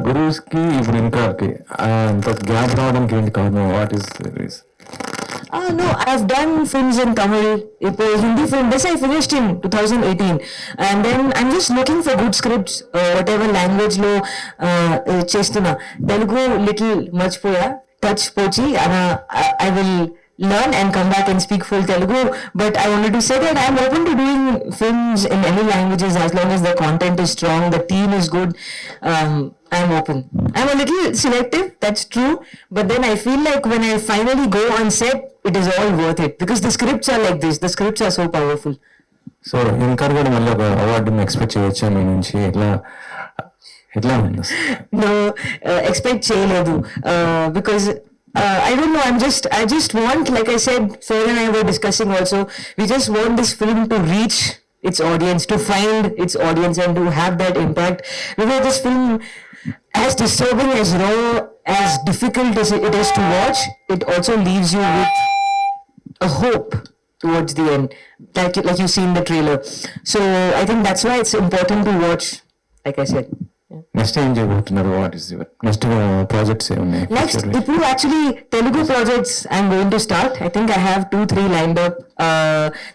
గురువుస్ కి ఇప్పుడు ఇంటర్కి అంత గ్యాప్ రావడానికి ఏంటి కారణం? What is reason? No, I've done films in Tamil. Hindi film. This I finished in 2018, and then I'm just looking for good scripts, whatever language lo chestuna. Telugu little much poya, touch pochi, and I will learn and come back and speak full Telugu. But I wanted to say that I'm open to doing films in any languages as long as the content is strong, the team is good. I'm open. I'm a little selective, that's true. But then I feel like when I finally go on set, it is all worth it. Because the scripts are like this. The scripts are so powerful. So ఇంకా కూడా మళ్ళీ ఒక అవార్డుని expect చేయొచ్చా మీ నుంచి? ఎట్లా ఉంది? No, expect చేయలేదు. Because I don't know, I just want, like I said, Fair and I were discussing also, we just want this film to reach its audience, to find its audience and to have that impact. Because this film, as disturbing, as raw, as difficult as it is to watch, it also leaves you with a hope towards the end, like you see in the trailer. So I think that's why it's important to watch, like I said. Next ఏం చేయబోతున్నారు? What is your next projects ఏమున్నాయి? Next, ఇప్పుడు actually Telugu projects I'm going to start. I think I have 2-3 lined up.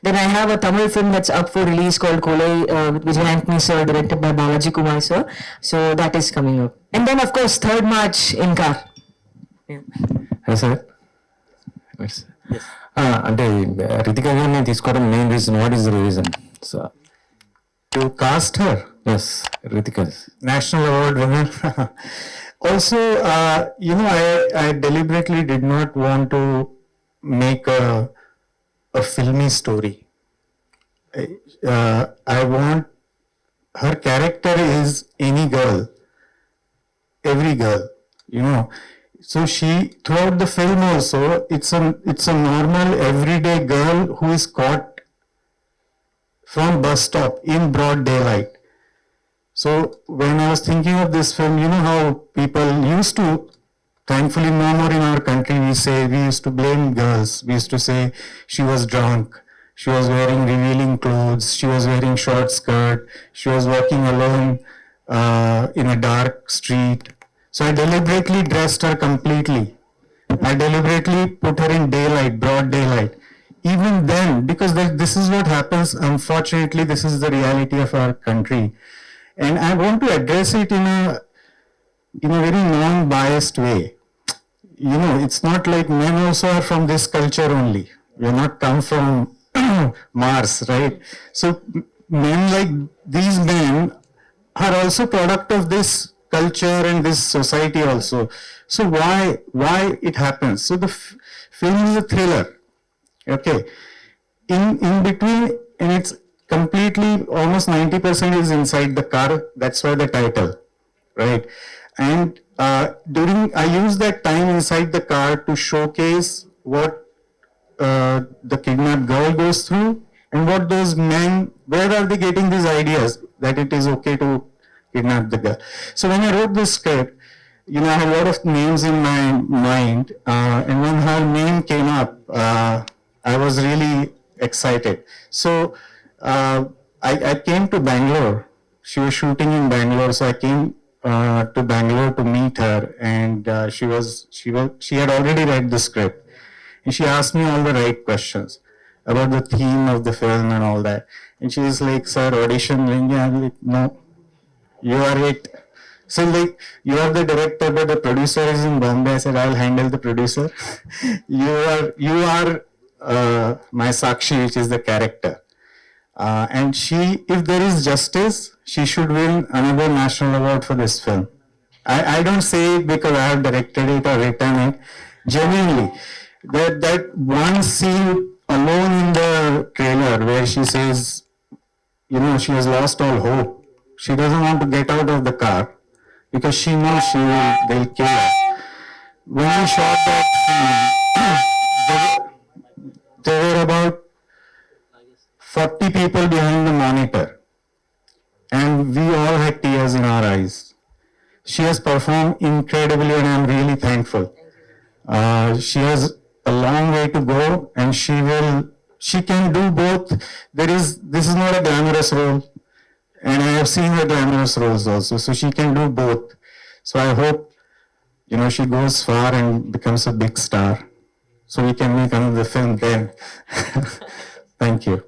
Then I have a Tamil film that's up for release called Kolai with Vijay Antony sir, directed by Balaji Kumar sir. So that is coming up. And then of course 3rd March in car. Sir అంటే రితికా గారిని తీసుకోవడం main reason, what is the reason? So To cast her, yes, Ritika, national award winner. Also, I deliberately did not want to make a filmy story. I want her character is any girl, every girl, So she, throughout the film also, it's a normal everyday girl who is caught from bus stop in broad daylight. So when I was thinking of this film, you know how people used to, thankfully no more in our country, we used to blame girls. We used to say she was drunk, she was wearing revealing clothes, she was wearing short skirt, she was walking alone in a dark street. So I deliberately dressed her completely. I deliberately put her in daylight, broad daylight. Even then, because this is what happens, unfortunately, this is the reality of our country. And I want to address it in a very non-biased way. It's not like men also are from this culture only. We are not come from Mars, right? So men like these men are also product of this culture and this society also. So why it happens? So the film is a thriller. Okay, in between, and it's completely almost 90% is inside the car. That's why the title, right? And I use that time inside the car to showcase what the kidnapped girl goes through and what those men, where are they getting these ideas that it is okay to kidnap the girl. So when I wrote this script, I had a lot of names in my mind, and when her name came up, I was really excited. So I came to Bangalore. She was shooting in Bangalore, so I came to Bangalore to meet her, and she had already read the script, and she asked me all the right questions about the theme of the film and all that. And she was like, "Sir, audition." I'm like, "No, you are it." So like, "You are the director, but the producer is in Bombay." I said, "I'll handle the producer." You are my Sakshi, which is the character. And if there is justice, she should win another national award for this film. I don't say it because I have directed it or written it. Genuinely, that one scene alone in the trailer where she says, she has lost all hope. She doesn't want to get out of the car because she knows they'll kill her. When we shot that scene, there were about 40 people behind the monitor, and we all had tears in our eyes. She has performed incredibly, and I'm really thankful. She has a long way to go, and she can do both. This is not a glamorous role, and I have seen her glamorous roles also, so she can do both. So I hope, she goes far and becomes a big star. So we can make another film then. Thank you.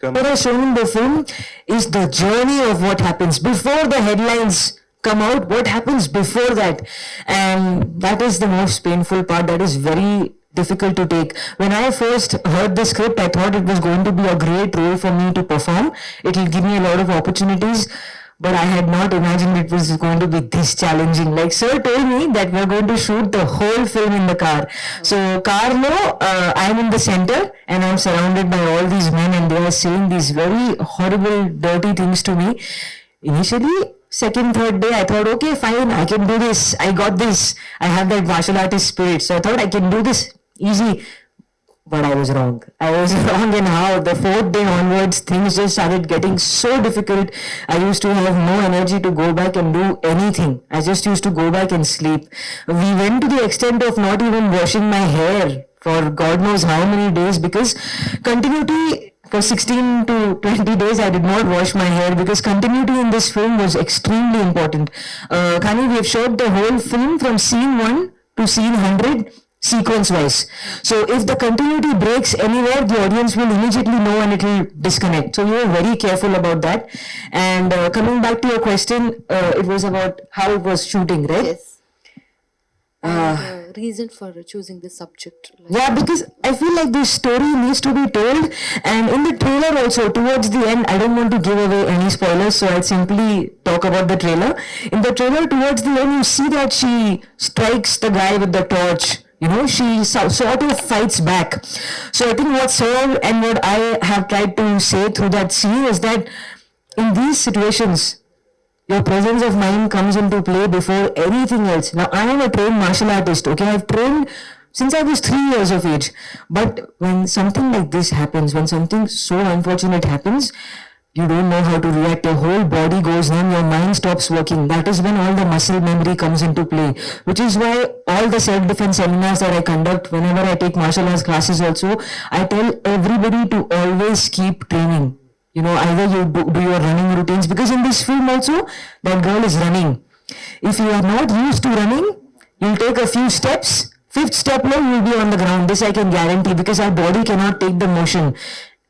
What is shown in the film is the journey of what happens before the headlines come out, what happens before that. And that is the most painful part. That is very difficult to take. When I first heard the script, I thought it was going to be a great role for me to perform. It will give me a lot of opportunities. But I had not imagined it was going to be this challenging. Like sir told me that we're going to shoot the whole film in the car. So car no, I'm in the center and I'm surrounded by all these men and they are saying these very horrible, dirty things to me. Initially, second, third day, I thought, okay, fine, I can do this. I got this. I have that martial artist spirit. So I thought I can do this easy. But I was wrong. I was wrong in how the fourth day onwards things just started getting so difficult. I used to have no energy to go back and do anything. I just used to go back and sleep. We went to the extent of not even washing my hair for God knows how many days because continuity for 16 to 20 days I did not wash my hair because continuity in this film was extremely important. Kani, we have shot the whole film from scene 1 to scene 100 sequence wise. So if the continuity breaks anywhere, the audience will immediately know and it will disconnect. So we were very careful about that. And coming back to your question, it was about how it was shooting, right? Yes. Reason for choosing this subject. Yeah, because I feel like this story needs to be told, and in the trailer also, towards the end, I don't want to give away any spoilers, so I'll simply talk about the trailer. In the trailer, towards the end, you see that she strikes the guy with the torch. She sort of fights back. So I think what Saul and what I have tried to say through that scene is that in these situations, your presence of mind comes into play before anything else. Now, I am a trained martial artist, okay? I've trained since I was 3 years of age. But when something like this happens, when something so unfortunate happens, you don't know how to react. Your whole body goes numb, your mind stops working. That is when all the muscle memory comes into play. Which is why all the self-defense seminars that I conduct, whenever I take martial arts classes also, I tell everybody to always keep training. Either you do your running routines, because in this film also, that girl is running. If you are not used to running, you'll take a few steps. Fifth step now, you'll be on the ground. This I can guarantee, because our body cannot take the motion.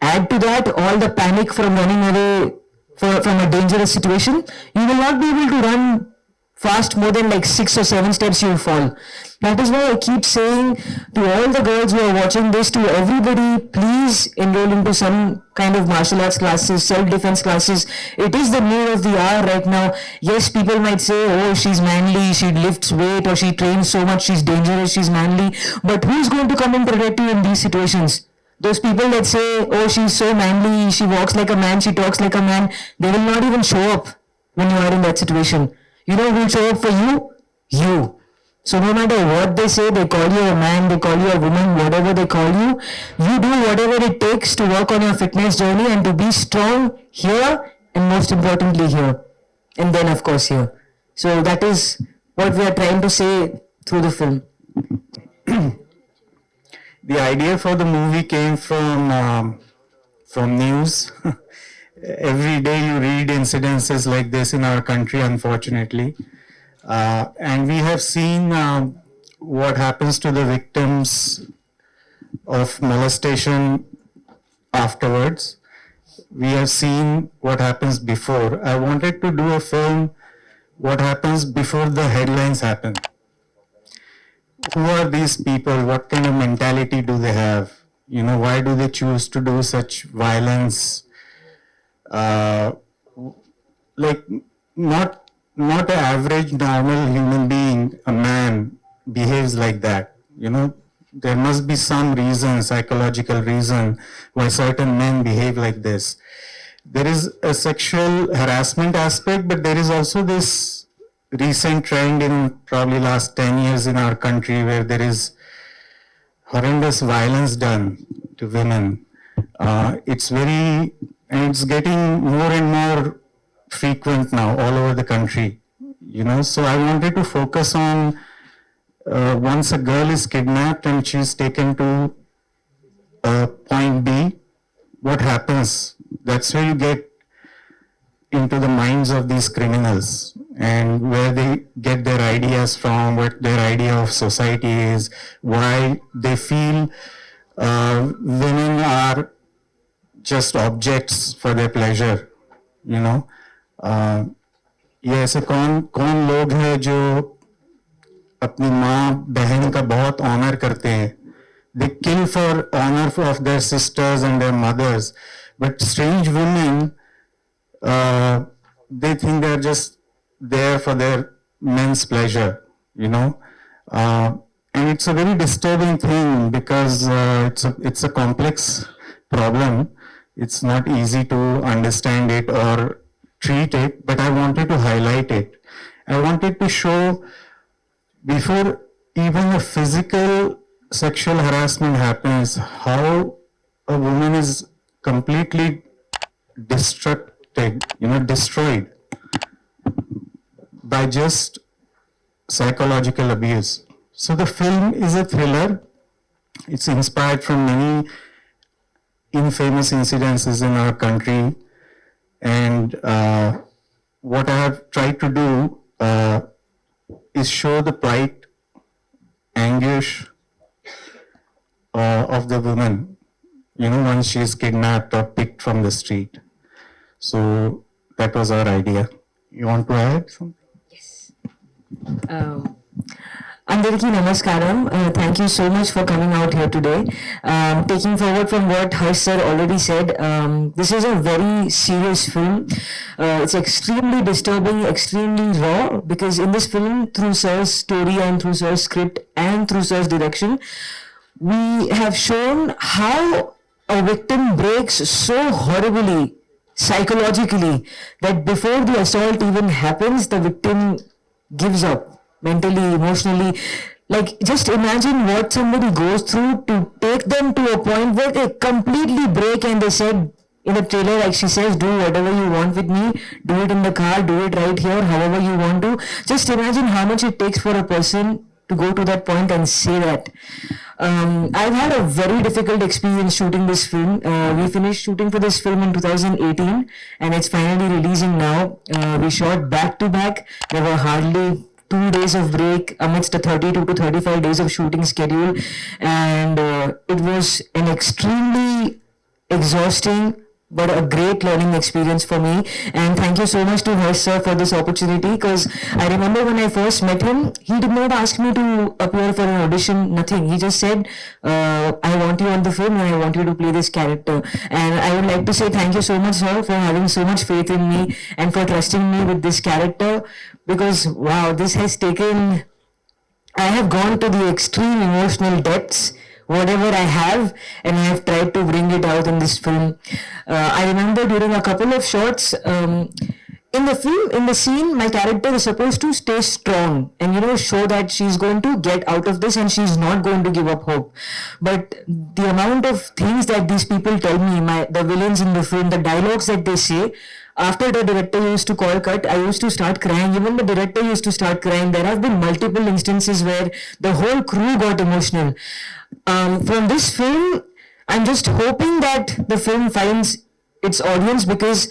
Add to that all the panic from running away from a dangerous situation. You will not be able to run fast more than like 6 or 7 steps, you'll fall. That is why I keep saying to all the girls who are watching this, to everybody, please enroll into some kind of martial arts classes, self-defense classes. It is the need of the hour right now. Yes, people might say, oh, she's manly, she lifts weight, or she trains so much, she's dangerous, she's manly. But who's going to come and protect you in these situations? Those people that say, oh, she's so manly, she walks like a man, she talks like a man, they will not even show up when you are in that situation. You know who will show up for you? You. So no matter what they say, they call you a man, they call you a woman, whatever they call you, you do whatever it takes to work on your fitness journey and to be strong here and most importantly here. And then of course here. So that is what we are trying to say through the film. The idea for the movie came from news. Every day you read incidences like this in our country, unfortunately. And we have seen what happens to the victims of molestation afterwards. We have seen what happens before. I wanted to do a film, what happens before the headlines happen. Who are these people? What kind of mentality do they have? Why do they choose to do such violence? Like not an average normal human being, a man, behaves like that. There must be some reason, psychological reason, why certain men behave like this. There is a sexual harassment aspect, but there is also this recent trend in probably last 10 years in our country where there is horrendous violence done to women. It's getting more and more frequent now all over the country, so I wanted to focus on once a girl is kidnapped and she's taken to point B, what happens? That's where you get into the minds of these criminals. and where they get their ideas from, what their idea of society is, why they feel women are just objects for their pleasure, you know. ये ऐसे कौन लोग हैं जो अपनी माँ बहन का बहुत ऑनर करते हैं. They kill for honor of their sisters and their mothers, but strange women, they think they're just there for their men's pleasure, you know. And it's a very disturbing thing because it's a complex problem. It's not easy to understand it or treat it, but I wanted to highlight it. I wanted to show before even a physical sexual harassment happens, how a woman is completely destroyed by just psychological abuse. So the film is a thriller. It's inspired from many infamous incidences in our country. And what I have tried to do is show the plight, anguish of the woman, you know, once she is kidnapped or picked from the street. So that was our idea. You want to add something? Andariki Namaskaram. Thank you so much for coming out here today. Taking forward from what Harsh sir already said, this is a very serious film. It's extremely disturbing, extremely raw, because in this film, through sir's story and through sir's script and through sir's direction, we have shown how a victim breaks so horribly, psychologically, that before the assault even happens, the victim gives up mentally, emotionally. Like, just imagine what somebody goes through to take them to a point where they completely break, and they said in the trailer, like she says, do whatever you want with me, do it in the car, do it right here, however you want to. Just imagine how much it takes for a person to go to that point and say that. I've had a very difficult experience shooting this film. We finished shooting for this film in 2018 and it's finally releasing now. We shot back to back. There were hardly 2 days of break amidst a 32 to 35 days of shooting schedule, and it was an extremely exhausting but a great learning experience for me. And thank you so much to Harsh sir for this opportunity, because I remember when I first met him, he did not ask me to appear for an audition, nothing. He just said, I want you on the film and I want you to play this character. And I would like to say thank you so much, sir, for having so much faith in me and for trusting me with this character, because wow, this has taken, I have gone to the extreme emotional depths, whatever I have, and I have tried to bring it out in this film. I remember during a couple of shots, in the film, in the scene, my character is supposed to stay strong and, you know, show that she's going to get out of this and she's not going to give up hope. But the amount of things that these people tell me, the villains in the film, the dialogues that they say, after the director used to call cut, I used to start crying. Even the director used to start crying. There have been multiple instances where the whole crew got emotional. From this film, I'm just hoping that the film finds its audience, because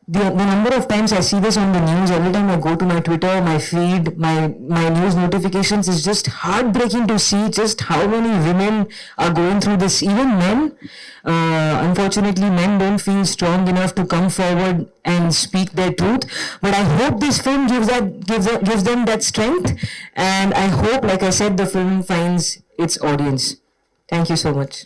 the number of times I see this on the news, every time I go to my Twitter, my feed, my news notifications, is just heartbreaking to see just how many women are going through this. Even men, unfortunately, men don't feel strong enough to come forward and speak their truth. But I hope this film gives them that strength, and I hope, like I said, the film finds its audience. Thank you so much.